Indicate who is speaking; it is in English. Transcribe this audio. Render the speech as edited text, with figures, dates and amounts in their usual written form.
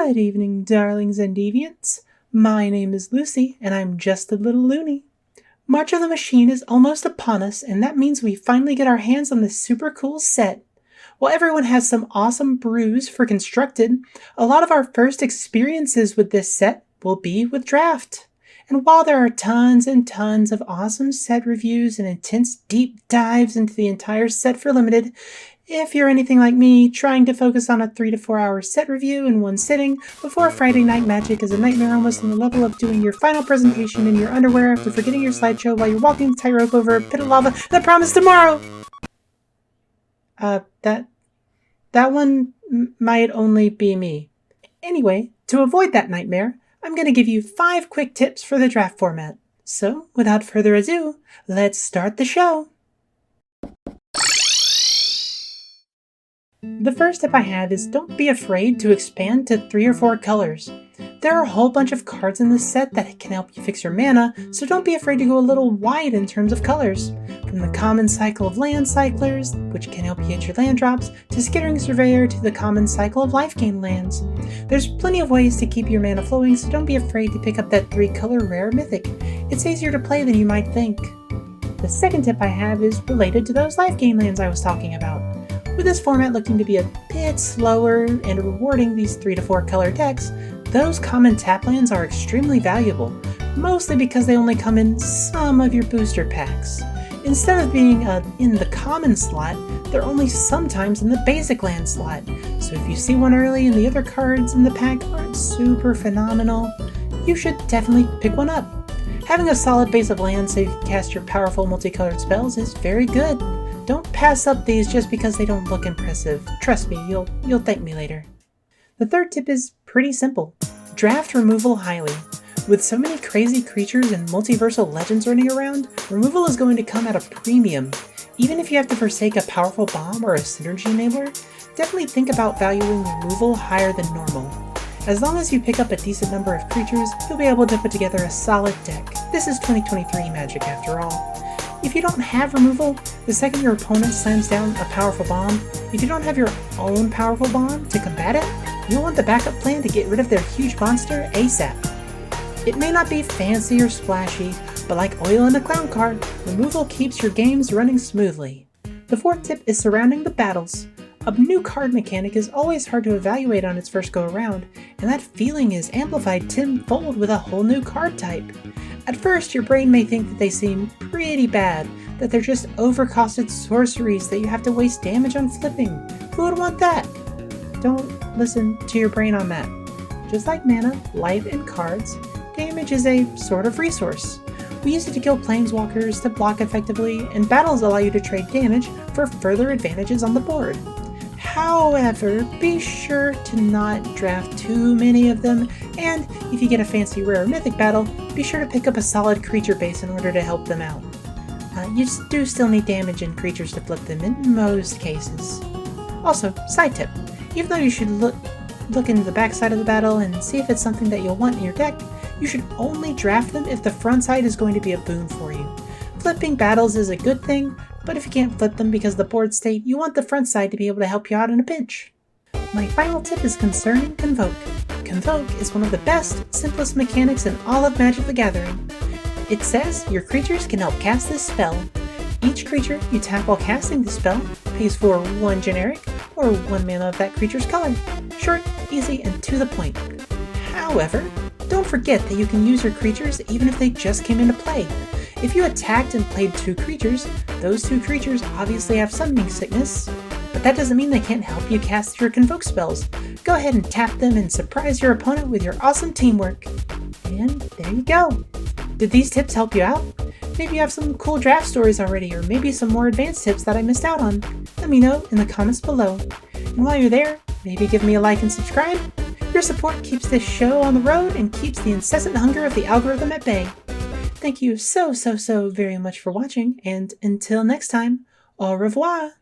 Speaker 1: Good evening, darlings and deviants. My name is Lucy, and I'm just a little loony. March of the Machine is almost upon us, and that means we finally get our hands on this super cool set. While everyone has some awesome brews for Constructed, a lot of our first experiences with this set will be with Draft. And while there are tons and tons of awesome set reviews and intense deep dives into the entire set for Limited, if you're anything like me, trying to focus on a 3 to 4 hour set review in one sitting before Friday Night Magic is a nightmare almost on the level of doing your final presentation in your underwear after forgetting your slideshow while you're walking the tightrope over a pit of lava that promised tomorrow! That one might only be me. Anyway, to avoid that nightmare, I'm going to give you 5 quick tips for the draft format. So, without further ado, let's start the show! The first tip I have is don't be afraid to expand to 3 or 4 colors. There are a whole bunch of cards in this set that can help you fix your mana, so don't be afraid to go a little wide in terms of colors. From the common cycle of land cyclers, which can help you hit your land drops, to Skittering Surveyor to the common cycle of life gain lands. There's plenty of ways to keep your mana flowing, so don't be afraid to pick up that 3-color rare mythic. It's easier to play than you might think. The second tip I have is related to those life gain lands I was talking about. With this format looking to be a bit slower and rewarding these 3 to 4 color decks, those common tap lands are extremely valuable, mostly because they only come in some of your booster packs. Instead of being in the common slot, they're only sometimes in the basic land slot, so if you see one early and the other cards in the pack aren't super phenomenal, you should definitely pick one up. Having a solid base of land so you can cast your powerful multicolored spells is very good. Don't pass up these just because they don't look impressive. Trust me, you'll thank me later. The third tip is pretty simple. Draft removal highly. With so many crazy creatures and multiversal legends running around, removal is going to come at a premium. Even if you have to forsake a powerful bomb or a synergy enabler, definitely think about valuing removal higher than normal. As long as you pick up a decent number of creatures, you'll be able to put together a solid deck. This is 2023 Magic after all. If you don't have removal, the second your opponent slams down a powerful bomb, if you don't have your own powerful bomb to combat it, you'll want the backup plan to get rid of their huge monster ASAP. It may not be fancy or splashy, but like oil in a clown car, removal keeps your games running smoothly. The fourth tip is surrounding the battles. A new card mechanic is always hard to evaluate on its first go around, and that feeling is amplified tenfold with a whole new card type. At first, your brain may think that they seem pretty bad, that they're just overcosted sorceries that you have to waste damage on flipping. Who would want that? Don't listen to your brain on that. Just like mana, life, and cards, damage is a sort of resource. We use it to kill planeswalkers, to block effectively, and battles allow you to trade damage for further advantages on the board. However, be sure to not draft too many of them, and if you get a fancy rare or mythic battle, be sure to pick up a solid creature base in order to help them out. You do still need damage and creatures to flip them in most cases. Also, side tip, even though you should look into the back side of the battle and see if it's something that you'll want in your deck, you should only draft them if the front side is going to be a boon for you. Flipping battles is a good thing, but if you can't flip them because of the board state, you want the front side to be able to help you out in a pinch. My final tip is concerning Convoke. Convoke is one of the best, simplest mechanics in all of Magic the Gathering. It says your creatures can help cast this spell. Each creature you tap while casting the spell pays for 1 generic or 1 mana of that creature's color. Short, easy, and to the point. However, don't forget that you can use your creatures even if they just came into play. If you attacked and played 2 creatures, those 2 creatures obviously have summoning sickness, but that doesn't mean they can't help you cast your Convoke spells. Go ahead and tap them and surprise your opponent with your awesome teamwork. And there you go. Did these tips help you out? Maybe you have some cool draft stories already, or maybe some more advanced tips that I missed out on. Let me know in the comments below. And while you're there, maybe give me a like and subscribe. Your support keeps this show on the road and keeps the incessant hunger of the algorithm at bay. Thank you so very much for watching, and until next time, au revoir!